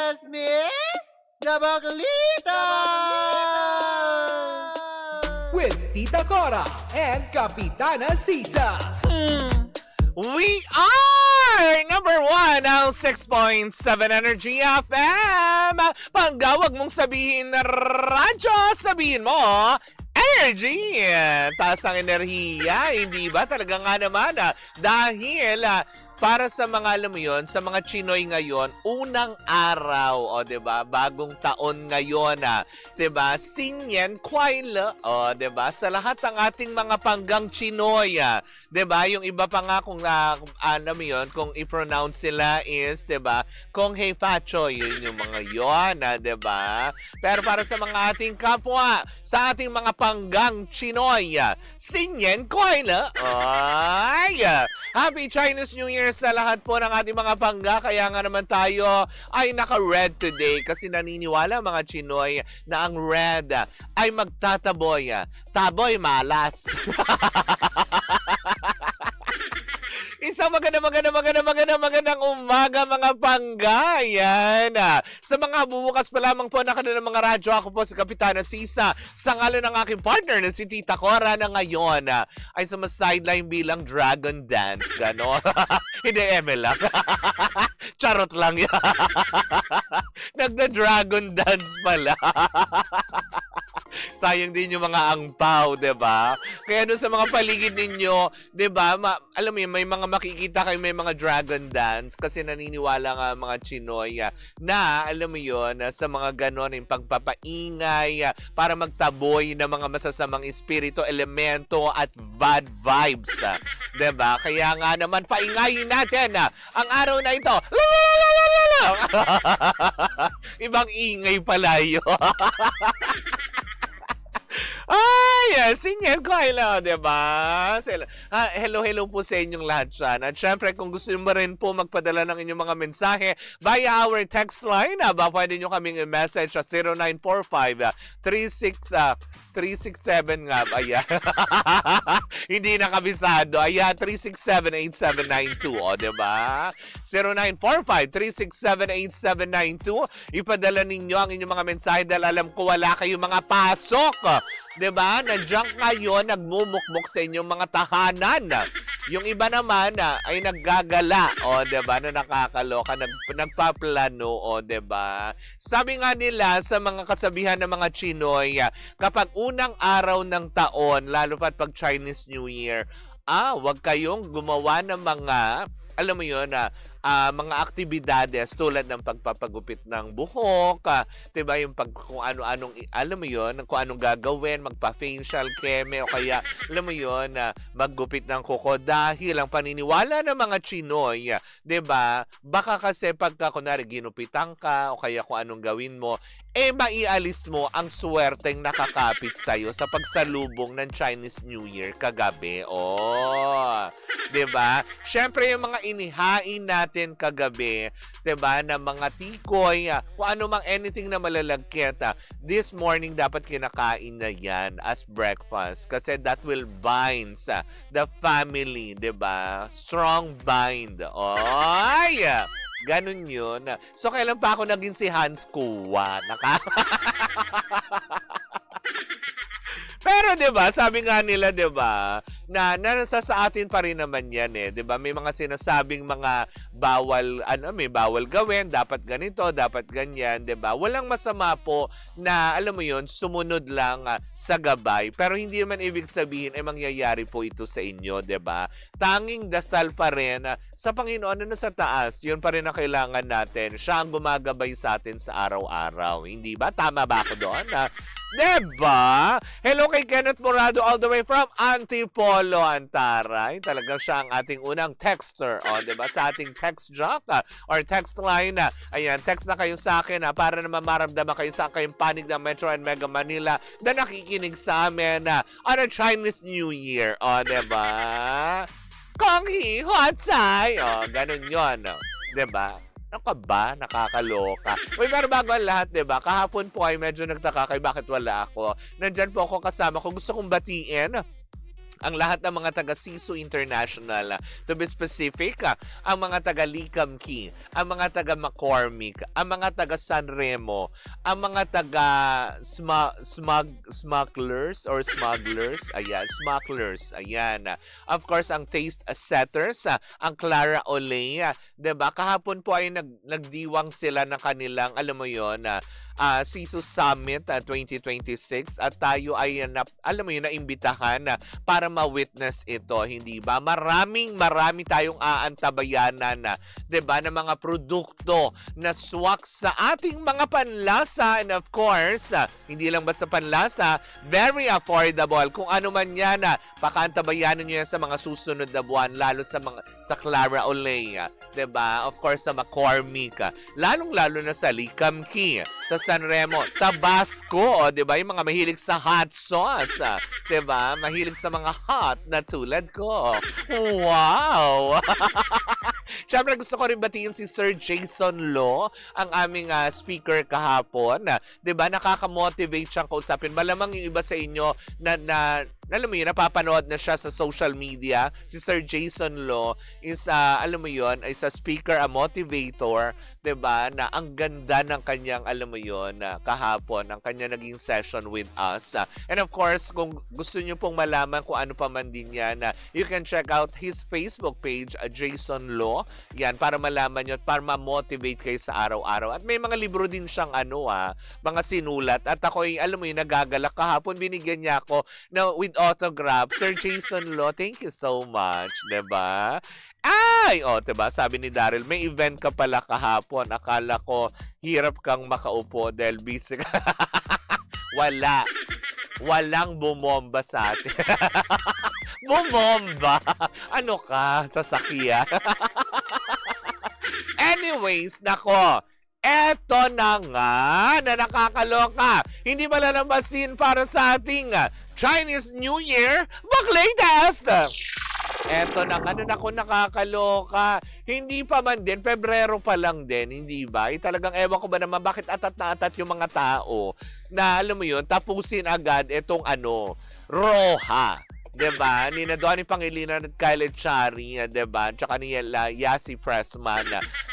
Chismis Gabaklita! With Tita Cora and Kapitana Sisa. We are number 1 ng 6.7 Energy FM. Panggawag mong sabihin na radyo, sabihin mo energy. Taas ang enerhiya, hindi ba? Talaga nga naman dahil para sa mga, alam mo yun, sa mga Chinoy ngayon, unang araw, o diba, bagong taon ngayon, diba, Sinyen Kuaile, o diba, sa lahat ng ating mga panggang Chinoy, diba, yung iba pa nga kung, alam mo yun, kung i-pronounce sila is, diba, Kung Hei Facho, yun yung mga yun, diba, pero para sa mga ating kapwa, sa ating mga panggang Chinoy, Sinyen Kuaile, ay, Happy Chinese New Year sa lahat po ng ating mga pangga. Kaya nga naman tayo ay naka-red today kasi naniniwala mga Chinoy na ang red ay magtataboy. Taboy malas. Isang magandang umaga mga pangga. Yan. Sa mga bubukas pa lamang po na kanilang mga radyo, ako po si Kapitana Sisa sa ngalan ng aking partner na si Tita Cora na ngayon ay sa sideline bilang Dragon Dance. Ganon. Hindi, eme lang. Charot lang yan. Nagda-Dragon Dance pala. Sayang din yung mga angpaw, 'di ba? Kaya doon sa mga paligid ninyo, 'di ba? Alam mo yun, may mga makikita kayo may mga dragon dance kasi naniniwala nga mga Chinoy na alam mo yun, sa mga ganon yung pagpapaingay para magtaboy ng mga masasamang espiritu, elemento at bad vibes, 'di ba? Kaya nga naman paingayin natin ang araw na ito. Ibang ingay pala yun. Ay, Sinyen Kuaile, diba? Hello po sa inyong lahat dyan. At syempre, kung gusto mo rin po magpadala ng inyong mga mensahe via our text line, pwede nyo kaming i-message sa 0945-367 nga. Ayan. Hindi nakabisado. Ayan, 367-8792. O, diba? 0945-367-8792. Ipadala ninyo ang inyong mga mensahe dahil alam ko wala kayong mga pasok. Diba? Nandiyan kayo, nagmumukmuk sa inyong mga tahanan. Yung iba naman ay naggagala. O, diba? Na nakakaloka, nagpaplano. O, diba? Sabi nga nila sa mga kasabihan ng mga Chinoy, kapag unang araw ng taon, lalo pat pag Chinese New Year, wag kayong gumawa ng mga, alam mo yun, mga aktibidades tulad ng pagpapagupit ng buhok, diba, yung kung ano-anong, alam mo yun, kung anong gagawin, magpa-facial keme, o kaya, alam mo yun, maggupit ng kuko dahil ang paniniwala ng mga Chinoy, diba, baka kasi pagka, kunwari, ginupitan ka, o kaya kung anong gawin mo, maialis mo ang swerteng nakakapit sa'yo sa pagsalubong ng Chinese New Year kagabi. Diba? Siyempre, yung mga inihain natin kagabi, diba, na mga tikoy, kung ano mang anything na malalagkit, this morning dapat kinakain na yan as breakfast kasi that will bind the family, diba? Strong bind. Oy! Ganun yun. So, kailan pa ako naging si Hans Kua? Pero 'di ba, sabi nga nila 'di ba, na nasa sa atin pa rin naman 'yan 'di ba? May mga sinasabing mga bawal may bawal gawin, dapat ganito, dapat ganyan, 'di ba? Walang masama po na alam mo 'yon, sumunod lang sa gabay, pero hindi naman ibig sabihin ay mangyayari po ito sa inyo, 'di ba? Tanging dasal pa rin sa Panginoon na nasa taas. 'Yun pa rin ang kailangan natin. Siya ang gumagabay sa atin sa araw-araw. Hindi ba? Tama ba ako doon? Diba? Hello kay Kenneth Morado all the way from Antipolo, Antaray. Talagang siya ang ating unang texter. Diba? Sa ating text jock or text line. Ayan, text na kayo sa akin para naman maramdaman kayo sa kayong panig ng Metro and Mega Manila na nakikinig sa amin on a Chinese New Year. Diba? Kong Hi Hot Sai. Ganun yun. Diba? Ano ka ba? Nakakaloka. Uy, pero bago ang lahat, diba? Kahapon po ay medyo nagtaka kayo bakit wala ako. Nandyan po ako kasama ko. Gusto kong batiin ang lahat ng mga taga Sisu International, to be specific, ang mga taga Likamki, ang mga taga McCormick, ang mga taga San Remo, ang mga taga smugglers, ayan. Of course, ang Taste Setters, ang Clara Olea, 'di ba? Kahapon po ay nagdiwang sila ng kanilang, alam mo 'yon, Sisu Summit 2026 at tayo ay alam mo yun, naimbitahan para ma-witness ito, hindi ba? Marami tayong aantabayanan, 'di ba, ng mga produkto na swak sa ating mga panlasa, and of course, hindi lang basta panlasa, very affordable. Kung ano man yan, pakaantabayanan niyo yan sa mga susunod na buwan, lalo sa Clara Olea, 'di ba? Of course sa McCormick, lalong-lalo na sa Likamki, sa San Remo, Tabasco, 'di ba? Yung mga mahilig sa hot sauce, 'di ba? Mahilig sa mga hot na tulad ko. Wow! Siyempre gusto ko rin batiin si Sir Jason Lo, ang aming speaker kahapon. 'Di ba? Nakaka-motivate siyang kausapin. Malamang yung iba sa inyo na alam mo yun, napapanood na siya sa social media. Si Sir Jason Lo is, alam mo yun, is a speaker, a motivator, 'di ba? Na ang ganda ng kanyang, alam mo yun, kahapon, ang kanya naging session with us. And of course, kung gusto niyo pong malaman kung ano pa man din yan, you can check out his Facebook page, Jason Lo. Yan, para malaman nyo at para ma-motivate kayo sa araw-araw. At may mga libro din siyang mga sinulat. At ako, alam mo yun, nagagalak. Kahapon, binigyan niya ako na with autograph. Sir Jason Lo, thank you so much, 'di ba? Ay, 'di ba? Sabi ni Daryl, may event ka pala kahapon. Akala ko hirap kang makaupo dahil busy ka. Walang bumomba sa atin. Bumomba? Ano ka? Sasakyan? Anyways, nako. Eto na nga na nakakaloka. Hindi malalabasin para sa ating Chinese New Year Baklaytest! Eto na nga na ako nakakaloka. Hindi pa man din, Pebrero pa lang din, hindi ba? Talagang ewan ko ba naman bakit atat na atat yung mga tao na alam mo yun, tapusin agad itong Roja. 'Di ba? Ni Donnie Pangilinan at Kyle Echari, 'di ba? Tsaka ni Yasi Pressman,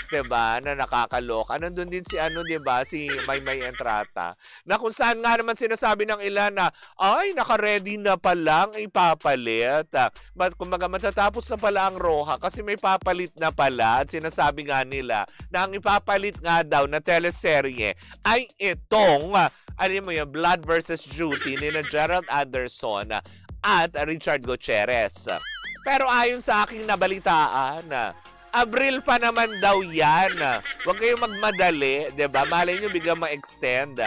'di ba? Na nakakaloka. Nandun din si 'di ba? Si Maymay Entrata. Na kung saan nga naman sinasabi ng ilan na ay naka-ready na pa lang ipapalit. But kumaga matatapos na pala ang Roja kasi may papalit na pala at sinasabi nga nila na ang ipapalit nga daw na teleserye ay itong alam mo yun, Blood versus Duty ni Gerald Anderson at Richard Gutierrez. Pero ayon sa aking nabalitaan, Abril pa naman daw yan. Huwag kayong magmadali, 'di ba? Malay nyo biglang ma-extend.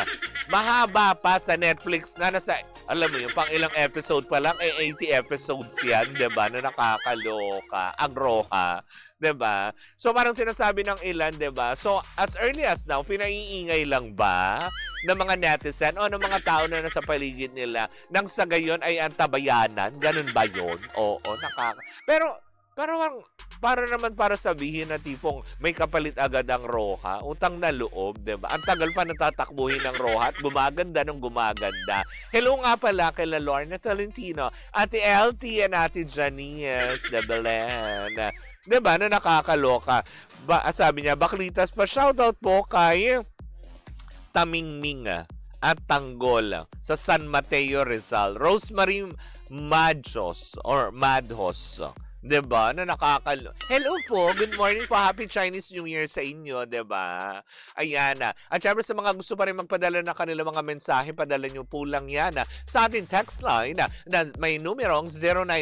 Mahaba pa sa Netflix nga nasa, alam mo yun, pang ilang episode pa lang, 80 episodes yan, 'di ba? Na nakakaloka. Ang Roja, 'di ba? So parang sinasabi ng ilan, 'di ba? So as early as now, pinaiingay lang ba ng mga netizen o ng mga tao na nasa paligid nila nang sa gayon ay antabayanan? Ganun ba yun? Oo, Pero para naman para sabihin na tipong may kapalit agad ang Roja, utang na loob, 'di ba? Ang tagal pa natatakbuhin ng Roja at gumaganda ng gumaganda. Hello nga pala kay Lorna Tolentino, Ate LT and Ate Janice de Belen. 'Di ba na nakakaloka? Sabi niya, Baklitas pa, shoutout po kay Tamingming at Tanggol sa San Mateo Rizal. Rosemary Madhos. 'Di ba? Na Hello po, good morning po. Happy Chinese New Year sa inyo, 'di ba? Ayan na. At syempre sa mga gusto pa rin magpadala ng kanilang mga mensahe, padala nyo po lang yan sa ating text line na may numerong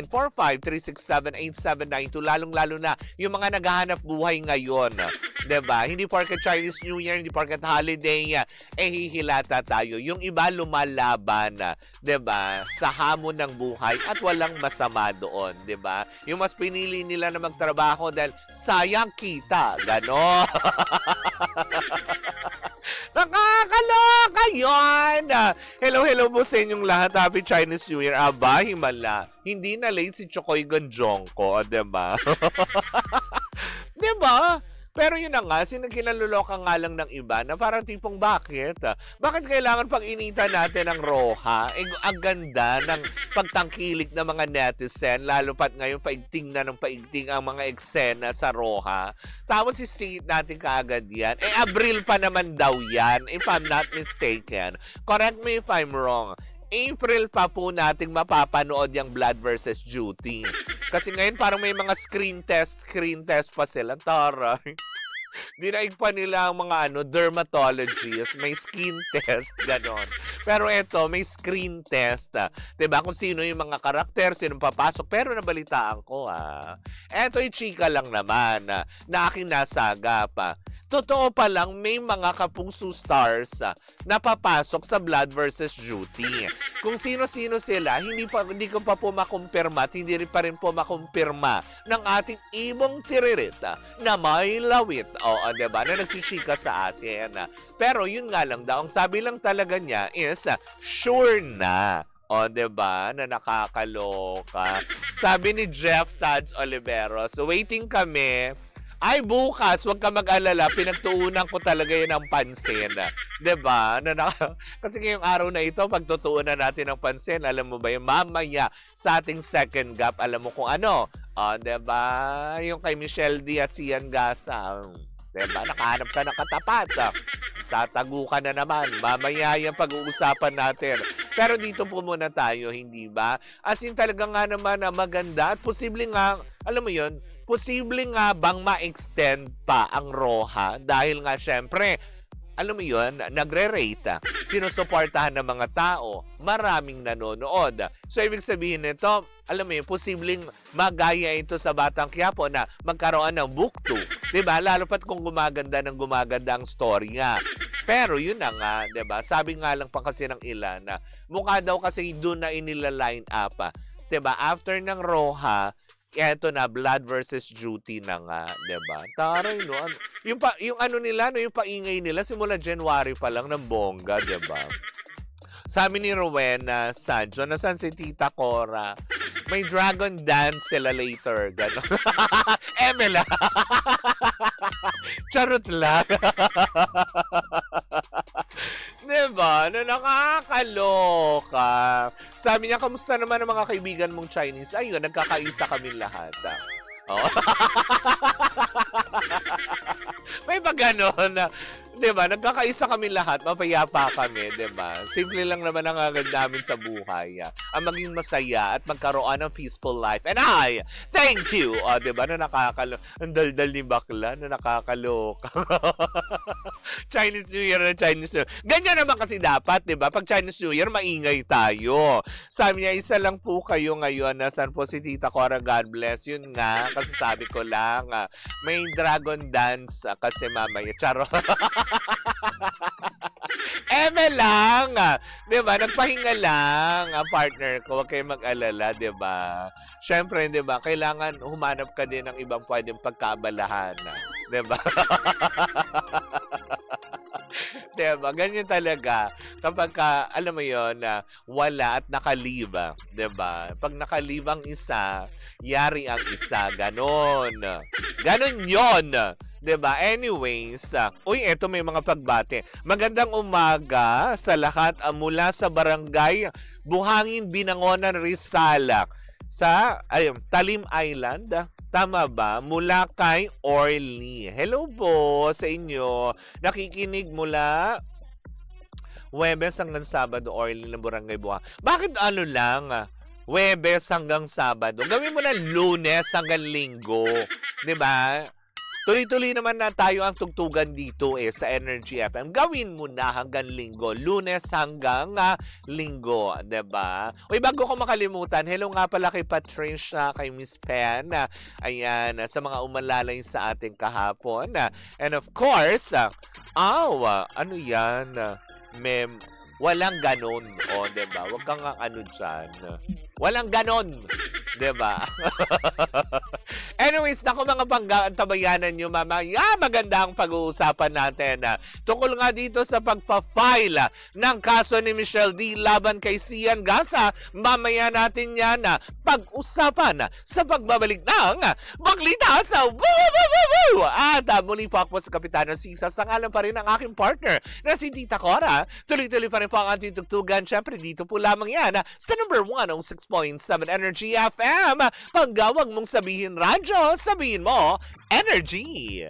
0945-367-8792. Lalong-lalo na yung mga naghahanap buhay ngayon, 'di ba? Hindi porket Chinese New Year, hindi porket holiday, hihilata tayo. Yung iba lumalaban, 'di ba? Sa hamon ng buhay at walang masama doon, 'di ba? Yung mas pinili nila na magtrabaho dahil sayang kita. Ganon. Nakakaloka yun. Hello po sa inyong lahat. Happy Chinese New Year. Aba, himala. Hindi na late si Chokoy Gonjongko, diba? Diba? Pero yun na nga, kinaloloka nga lang ng iba na parang tipong bakit? Bakit kailangan pag-initan natin ang Roja? Ang ganda ng pagtangkilik ng mga netizen, lalo pat ngayon paigting na ng paigting ang mga eksena sa Roja. Tapos isingit natin kaagad yan. Abril pa naman daw yan, if I'm not mistaken. Correct me if I'm wrong. April pa po nating mapapanood yung Blood versus Duty. Kasi ngayon parang may mga screen test pa sila. Taray. Dinaig pa nila ang mga dermatologists, may skin test, ganon. Pero eto, may screen test. Diba? Kung sino yung mga karakter, sinong papasok. Pero nabalitaan ko, eto yung chika lang naman na aking nasagap. Totoo pa lang, may mga kapuso stars na papasok sa Blood versus Duty. Kung sino-sino sila, hindi ko pa po makumpirma at hindi rin pa rin po makumpirma ng ating ibong tiririt na may lawit. Oo, diba? Na nagchichika sa atin. Pero yun nga lang daw, ang sabi lang talaga niya is sure na. O, diba? Na nakakaloka. Sabi ni Jeff Tads Oliveros, waiting kami. Ay, bukas, huwag ka mag-alala, pinagtuunan ko talaga yun ng pansin. Diba? Kasi ngayong araw na ito, pagtutuunan natin ng pansin, alam mo ba yung mamaya sa ating second gap, alam mo kung ano? Diba? Yung kay Michelle D at Sian Gasa. Diba? Nakahanap ka ng katapat. Tatago ka na naman. Mamaya yung pag-uusapan natin. Pero dito po muna tayo, hindi ba? As in talaga nga naman na maganda at posible nga, alam mo yun, posible nga bang ma-extend pa ang Roja dahil nga syempre, alam mo yun, nagre-rate, sinusuportahan ng mga tao, maraming nanonood. So, ibig sabihin nito, alam mo yun, posibleng magaya ito sa Batang Quiapo na magkaroon ng book 2. Diba? Lalo pat kung gumaganda ang story nga. Pero yun na nga, diba? Sabi nga lang pa kasi ng ilan na mukha daw kasi doon na inila-line up. Diba? After ng Roja, eto na, Blood versus Duty na nga, diba? Taray, no? Yung ano nila, no? Yung paingay nila, simula January pa lang ng bongga, diba? Sabi ni Rowena Sancho, nasan si Tita Cora? May dragon dance sila later. Gano'n. Emela. Charot lang. Diba? Na nakakaloka. Sabi niya, kamusta naman ang mga kaibigan mong Chinese? Ayun, nagkakaisa kami lahat. Oh. May pa ganon na, diba? Nagkakaisa kami lahat, mapayapa kami, diba? Simple lang naman ang agad namin sa buhay. Ang maging masaya at magkaroon ng peaceful life. And I, thank you! O, diba? Na nakakaloka. Ang daldal ni bakla na nakakaloka. Chinese New Year na Chinese New Year. Ganyan naman kasi dapat, diba? Pag Chinese New Year, maingay tayo. Sabi niya, isa lang po kayo ngayon. Nasaan po si Tita Cora? God bless. Yun nga, kasi sabi ko lang, may dragon dance kasi mamaya. Charo. Eme lang. Diba? Nagpahinga lang ang partner ko. Huwag kayong mag-alala, diba? Siyempre, diba? Kailangan humanap ka din ng ibang pwedeng pagkaabalahan. Diba? Diba? Ganyan talaga. Kapag alam mo yun, wala at nakaliba. Diba? Pag nakaliba ang isa, yari ang isa. Ganon. Ganon yun. Diba? Anyways, uy, eto may mga pagbate. Magandang umaga sa lahat mula sa barangay Buhangin, Binangonan, Rizal sa Talim Island. Tama ba? Mula kay Orly. Hello po sa inyo. Nakikinig mula Huwebes hanggang Sabado, Orly ng Barangay Buhangin. Bakit ano lang? Huwebes hanggang Sabado. Gawin mo na Lunes hanggang Linggo. Diba? Tuloy-tuloy naman na tayo ang tugtugan dito sa Energy FM. Gawin mo na hanggang Linggo. Lunes hanggang Linggo. Diba? Uy, bago ko makalimutan, hello nga pala kay Patricia, kay Miss Pen. Ayan, sa mga umalalay sa ating kahapon. And of course, ano yan? Walang ganon. O, diba? Huwag kang ano dyan. Walang ganon. Diba? Anyways, naku mga bangga, ang tabayanan nyo mamaya. Maganda ang pag-uusapan natin. Tungkol nga dito sa pagpa-file ng kaso ni Michelle D. laban kay Sian Gasa. Mamaya natin yan pag-usapan sa pagbabalik ng Baglita sa Woo! At muli po ako sa Kapitana Sisa. Sa ngalan pa rin ang aking partner na si Tita Cora. Tuloy-tuloy pa rin po ang ating tugtugan. Siyempre, dito po lamang yan sa number 106.7 Energy FM. Panggawag mong sabihin radyo, sabihin mo energy.